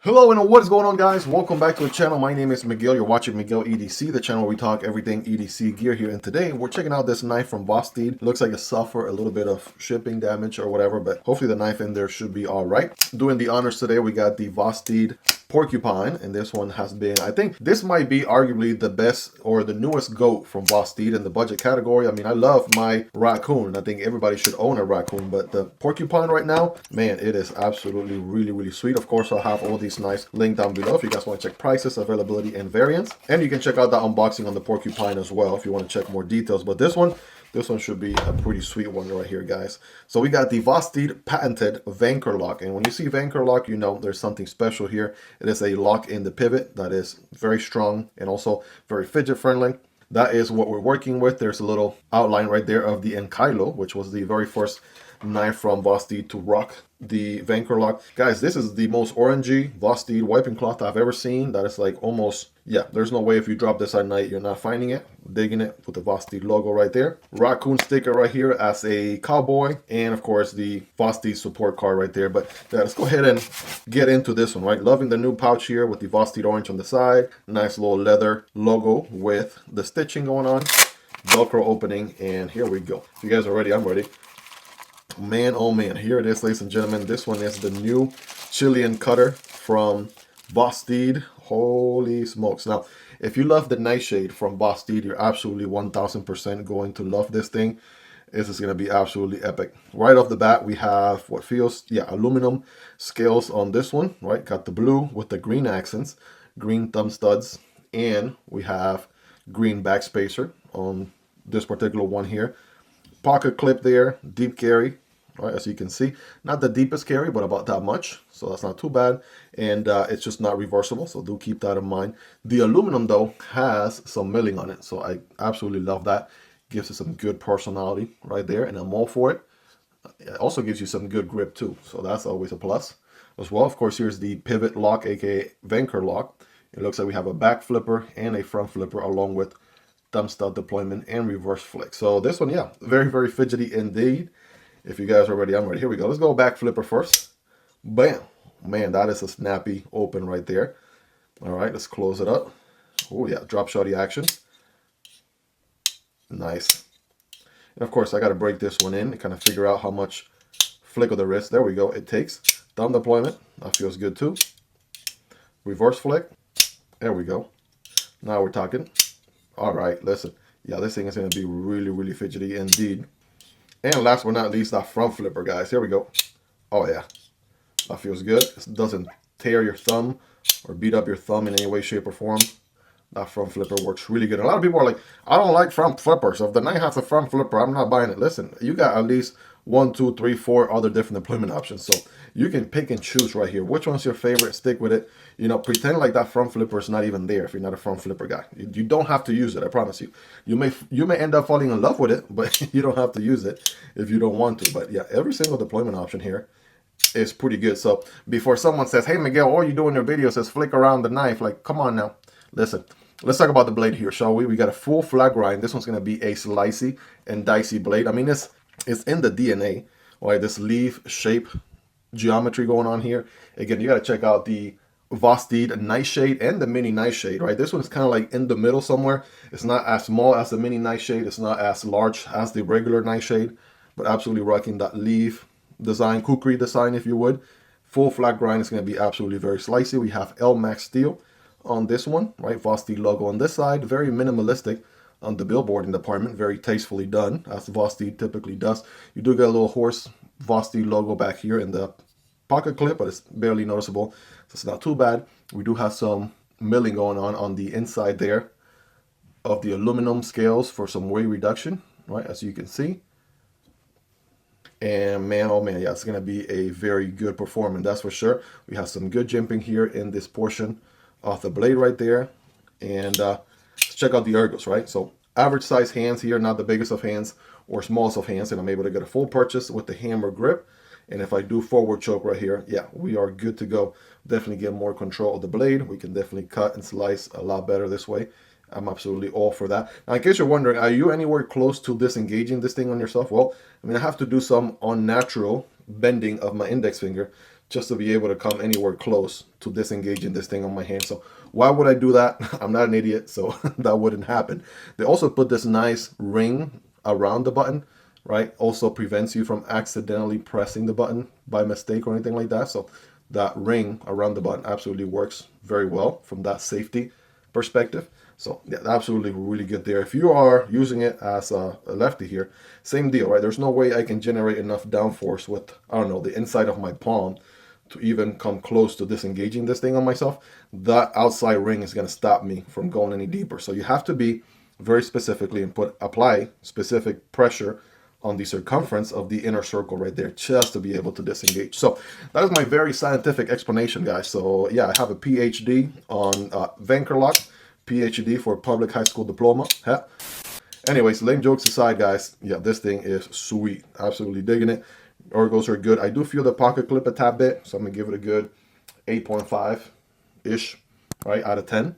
Hello and what is going on, guys? Welcome back to the channel. My name is Miguel. You're watching Miguel EDC, the channel where we talk everything EDC gear here. And today we're checking out this knife from Vosteed. It looks like it suffered a little bit of shipping damage or whatever, but hopefully the knife in there should be all right. Doing the honors today, we got the Vosteed Porcupine, and this one has been, I think this might be arguably the best or the newest GOAT from Vosteed in the budget category. I mean, I love my raccoon, and I think everybody should own a raccoon, but the Porcupine right now, man, it is absolutely really sweet. Of course, I'll have all these nice linked down below if you guys want to check prices, availability, and variants. And you can check out that unboxing on the Porcupine as well if you want to check more details. But this one should be a pretty sweet one right here, guys. So we got the Vosteed patented Vanchor Lock. And when you see Vanchor Lock, you know there's something special here. It is a lock in the pivot that is very strong and also very fidget friendly. That is what we're working with. There's a little outline right there of the Enkylo, which was the very first knife from Vosteed to rock the Vanchor Lock. Guys, this is the most orangey Vosteed wiping cloth I've ever seen. That is like almost, yeah, there's no way if you drop this at night you're not finding it. Digging it with the Vosteed logo right there. Raccoon sticker right here as a cowboy, and of course the Vosteed support card right there. But yeah, let's go ahead and get into this one, right? Loving the new pouch here with the Vosteed orange on the side. Nice little leather logo with the stitching going on. Velcro opening, and here we go. If you guys are ready, I'm ready. Man, oh man, here it is, ladies and gentlemen. This one is the new Shilin Cutter from Vosteed. Holy smokes. Now, if you love the Nightshade from Vosteed, you're absolutely 1000% going to love this thing. This is going to be absolutely epic. Right off the bat, we have what feels, yeah, aluminum scales on this one, right? Got the blue with the green accents, green thumb studs, and we have green back spacer on this particular one here. Pocket clip there, deep carry. Right, as you can see, not the deepest carry, but about that much, so that's not too bad. And it's just not reversible, so do keep that in mind. The aluminum though has some milling on it, so I absolutely love that. Gives it some good personality right there, and I'm all for it. It also gives you some good grip too, so that's always a plus as well. Of course, here's the pivot lock, aka Vanchor Lock. It looks like we have a back flipper and a front flipper along with thumb stud deployment and reverse flick. So this one, yeah, very fidgety indeed. If you guys are ready, I'm ready. Here we go. Let's go back flipper first. Bam. Man, that is a snappy open right there. All right, let's close it up. Oh, yeah, drop shotty action. Nice. And of course, I got to break this one in and kind of figure out how much flick of the wrist. There we go. It takes. Thumb deployment. That feels good too. Reverse flick. There we go. Now we're talking. All right, listen. Yeah, this thing is going to be really fidgety indeed. And last but not least, that front flipper, guys. Here we go. Oh, yeah. That feels good. It doesn't tear your thumb or beat up your thumb in any way, shape, or form. That front flipper works really good. A lot of people are like, I don't like front flippers. So if the knife has a front flipper, I'm not buying it. Listen, you got at least 1, 2, 3, 4 other different deployment options. So you can pick and choose right here. Which one's your favorite? Stick with it. You know, pretend like that front flipper is not even there if you're not a front flipper guy. You don't have to use it, I promise you. You may end up falling in love with it, but you don't have to use it if you don't want to. But yeah, every single deployment option here is pretty good. So before someone says, hey Miguel, all you do in your videos is flick around the knife, like, come on now. Listen, let's talk about the blade here, shall we? We got a full flat grind. This one's going to be a slicey and dicey blade. I mean, it's in the DNA, right? This leaf shape geometry going on here. Again, you got to check out the Vosteed Nightshade and the mini Nightshade, right? This one's kind of like in the middle somewhere. It's not as small as the mini Nightshade. It's not as large as the regular Nightshade, but absolutely rocking that leaf design, kukri design, if you would. Full flat grind is going to be absolutely very slicey. We have L-Max steel on this one, right? Vosteed logo on this side. Very minimalistic on the billboarding department. Very tastefully done, as Vosteed typically does. You do get a little horse Vosteed logo back here in the pocket clip, but it's barely noticeable, so it's not too bad. We do have some milling going on the inside there of the aluminum scales for some weight reduction, right, as you can see. And man, oh man, yeah, it's going to be a very good performance, that's for sure. We have some good jimping here in this portion of the blade right there. And let's check out the ergos, right? So average size hands here, not the biggest of hands or smallest of hands, and I'm able to get a full purchase with the hammer grip. And if I do forward choke right here, yeah, we are good to go. Definitely get more control of the blade. We can definitely cut and slice a lot better this way. I'm absolutely all for that. Now, in case you're wondering, are you anywhere close to disengaging this thing on yourself? Well, I mean, I have to do some unnatural bending of my index finger just to be able to come anywhere close to disengaging this thing on my hand. So why would I do that? I'm not an idiot, so that wouldn't happen. They also put this nice ring around the button, right? Also prevents you from accidentally pressing the button by mistake or anything like that. So that ring around the button absolutely works very well from that safety perspective. So yeah, absolutely really good there. If you are using it as a lefty here, same deal, right? There's no way I can generate enough downforce with, I don't know, the inside of my palm to even come close to disengaging this thing on myself. That outside ring is going to stop me from going any deeper. So you have to be very specifically and apply specific pressure on the circumference of the inner circle right there, just to be able to disengage. So that is my very scientific explanation, guys. So yeah, I have a PhD on Vanchor Lock, PhD for public high school diploma. Huh? Anyways, lame jokes aside, guys, yeah, this thing is sweet. Absolutely digging it. Ergos are good. I do feel the pocket clip a tad bit, so I'm gonna give it a good 8.5-ish, right, out of 10.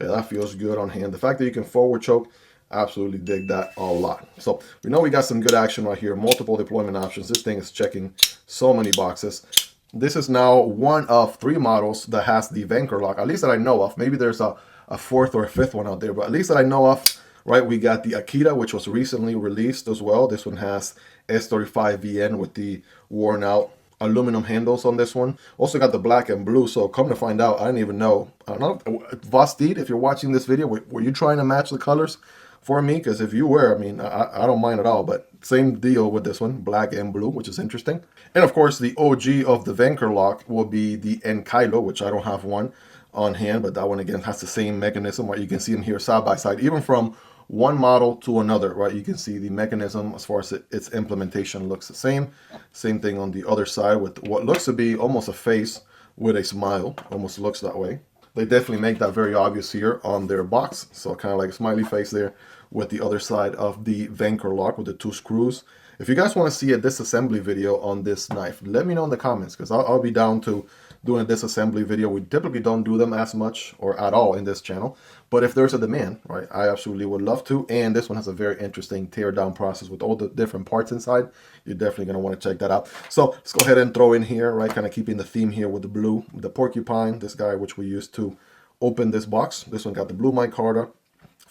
Yeah, that feels good on hand. The fact that you can forward choke, absolutely dig that a lot. So we know we got some good action right here. Multiple deployment options. This thing is checking so many boxes. This is now one of 3 models that has the Vanchor Lock, at least that I know of. Maybe there's a 4th or a 5th one out there, but at least that I know of, right? We got the Akita, which was recently released as well. This one has S35VN with the worn out aluminum handles on this one. Also got the black and blue. So come to find out, I didn't even know. I don't know, Vosteed, if you're watching this video, were you trying to match the colors for me? Because if you were, I mean, I don't mind at all. But same deal with this one, black and blue, which is interesting. And of course, the OG of the Vanchor Lock will be the Enkylo, which I don't have one on hand, but that one again has the same mechanism, right? You can see them here side by side, even from one model to another, right? You can see the mechanism as far as its implementation looks the same. Same thing on the other side with what looks to be almost a face with a smile. Almost looks that way. They definitely make that very obvious here on their box. So kind of like a smiley face there with the other side of the Vanchor Lock with the 2 screws. If you guys want to see a disassembly video on this knife, let me know in the comments, because I'll be down to doing a disassembly video. We typically don't do them as much or at all in this channel, but if there's a demand, right, I absolutely would love to. And this one has a very interesting tear down process with all the different parts inside. You're definitely going to want to check that out. So let's go ahead and throw in here, right, kind of keeping the theme here with the blue, the Porcupine, this guy which we used to open this box. This one got the blue micarta,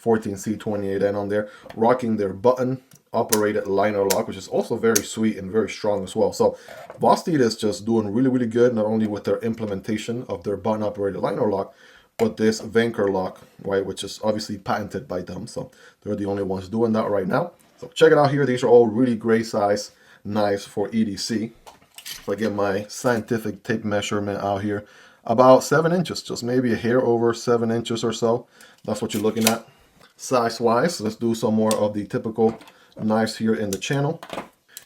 14C28N on there, rocking their button operated liner lock, which is also very sweet and very strong as well. So Vosteed is just doing really, really good, not only with their implementation of their button operated liner lock, but this Vanchor Lock, right, which is obviously patented by them. So they're the only ones doing that right now. So check it out here. These are all really great size knives for EDC. If I get my scientific tape measurement out here, about 7 inches, just maybe a hair over 7 inches or so. That's what you're looking at size wise. Let's do some more of the typical knives here in the channel.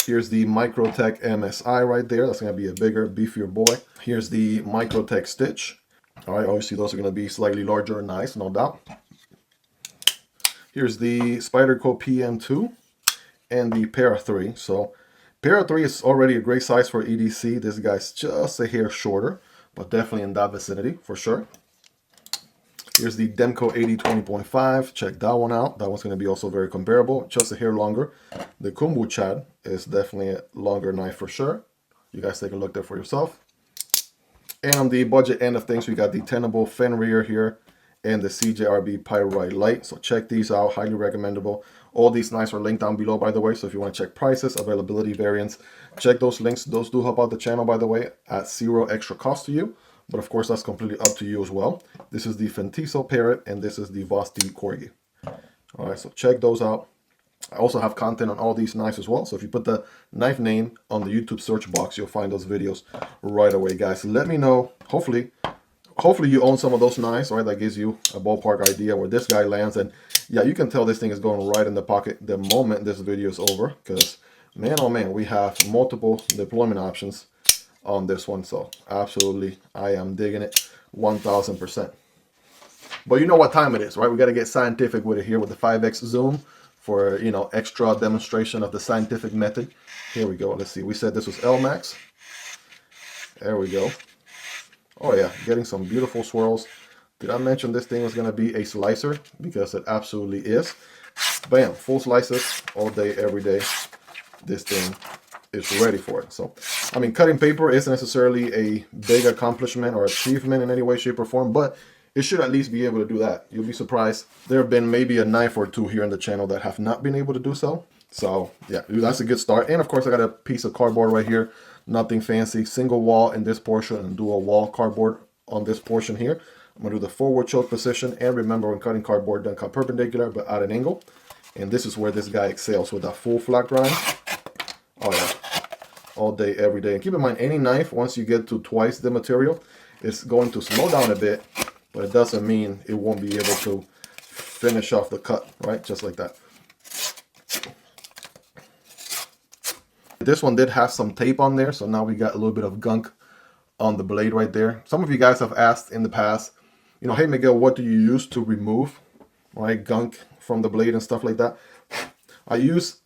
Here's the Microtech MSI right there. That's going to be a bigger, beefier boy. Here's the Microtech Stitch. All right, obviously those are going to be slightly larger and nice, no doubt. Here's the Spyderco PM2 and the Para 3. So Para 3 is already a great size for EDC. This guy's just a hair shorter, but definitely in that vicinity for sure. Here's the Demco 80-20.5. Check that one out. That one's going to be also very comparable, just a hair longer. The Kumbu Chad is definitely a longer knife for sure. You guys take a look there for yourself. And on the budget end of things, we got the Tenable Fenrir here and the CJRB Pyrite Light. So check these out, highly recommendable. All these knives are linked down below, by the way. So if you want to check prices, availability, variants, check those links. Those do help out the channel, by the way, at 0 extra cost to you. But of course, that's completely up to you as well. This is the Fentiso Parrot, and this is the Vosteed Corgi. All right, so check those out. I also have content on all these knives as well. So if you put the knife name on the YouTube search box, you'll find those videos right away, guys. Let me know. Hopefully you own some of those knives, right? That gives you a ballpark idea where this guy lands. And yeah, you can tell this thing is going right in the pocket the moment this video is over, because man, oh man, we have multiple deployment options on this one. So absolutely, I am digging it 1000%. But you know what time it is, right? We got to get scientific with it here with the 5x zoom for, you know, extra demonstration of the scientific method. Here we go. Let's see. We said this was L-Max. There we go. Oh yeah, getting some beautiful swirls. Did I mention this thing was going to be a slicer? Because it absolutely is. Bam, full slices all day, every day. This thing is ready for it. So, I mean, cutting paper isn't necessarily a big accomplishment or achievement in any way, shape, or form, but it should at least be able to do that. You'll be surprised. There have been maybe a knife or two here in the channel that have not been able to do so. So yeah, that's a good start. And of course, I got a piece of cardboard right here. Nothing fancy. Single wall in this portion and dual wall cardboard on this portion here. I'm going to do the forward choke position. And remember, when cutting cardboard, don't cut perpendicular, but at an angle. And this is where this guy excels with that full flat grind. Oh yeah, all day, every day. And keep in mind, any knife, once you get to twice the material, it's going to slow down a bit, but it doesn't mean it won't be able to finish off the cut, right? Just like that. This one did have some tape on there, so now we got a little bit of gunk on the blade right there. Some of you guys have asked in the past, you know, hey Miguel, what do you use to remove, right, gunk from the blade and stuff like that? I use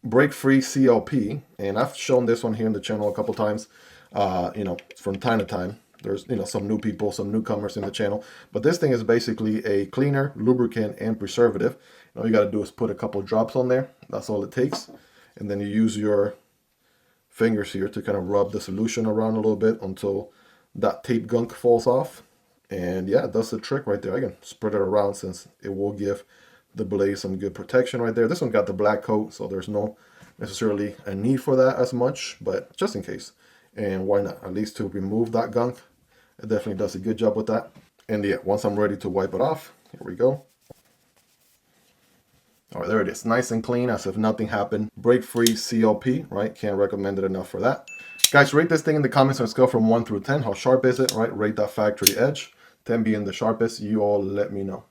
break-free CLP, and I've shown this one here in the channel a couple times, you know, from time to time. There's, you know, some new people, some newcomers in the channel, but this thing is basically a cleaner, lubricant, and preservative. All you got to do is put a couple drops on there. That's all it takes. And then you use your fingers here to kind of rub the solution around a little bit until that tape gunk falls off. And yeah, that's the trick right there. I can spread it around since it will give the blade some good protection right there. This one got the black coat, so there's no necessarily a need for that as much, but just in case. And why not? At least to remove that gunk. It definitely does a good job with that. And yeah, once I'm ready to wipe it off, here we go. All right, there it is. Nice and clean, as if nothing happened. Break-free CLP, right? Can't recommend it enough for that. Guys, rate this thing in the comments on a scale from 1 through 10. How sharp is it, right? Rate that factory edge. 10 being the sharpest. You all let me know.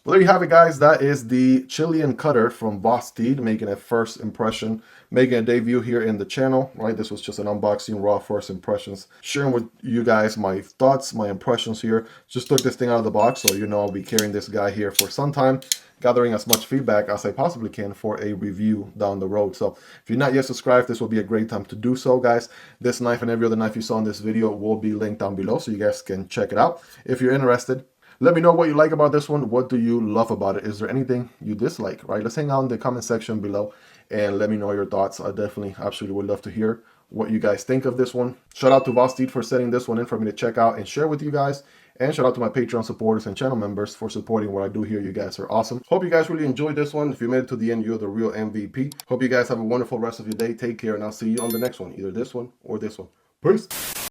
Well, there you have it, guys. That is the Shilin Cutter from Vosteed, making a first impression, making a debut here in the channel, right? This was just an unboxing, raw first impressions, sharing with you guys my thoughts, my impressions here. Just took this thing out of the box, so you know I'll be carrying this guy here for some time, gathering as much feedback as I possibly can for a review down the road. So if you're not yet subscribed, this will be a great time to do so, guys. This knife and every other knife you saw in this video will be linked down below, so you guys can check it out if you're interested. Let me know what you like about this one. What do you love about it? Is there anything you dislike, right? Let's hang out in the comment section below and let me know your thoughts. I definitely, absolutely would love to hear what you guys think of this one. Shout out to Vosteed for setting this one in for me to check out and share with you guys. And shout out to my Patreon supporters and channel members for supporting what I do here. You guys are awesome. Hope you guys really enjoyed this one. If you made it to the end, you're the real MVP. Hope you guys have a wonderful rest of your day. Take care, and I'll see you on the next one. Either this one or this one. Peace.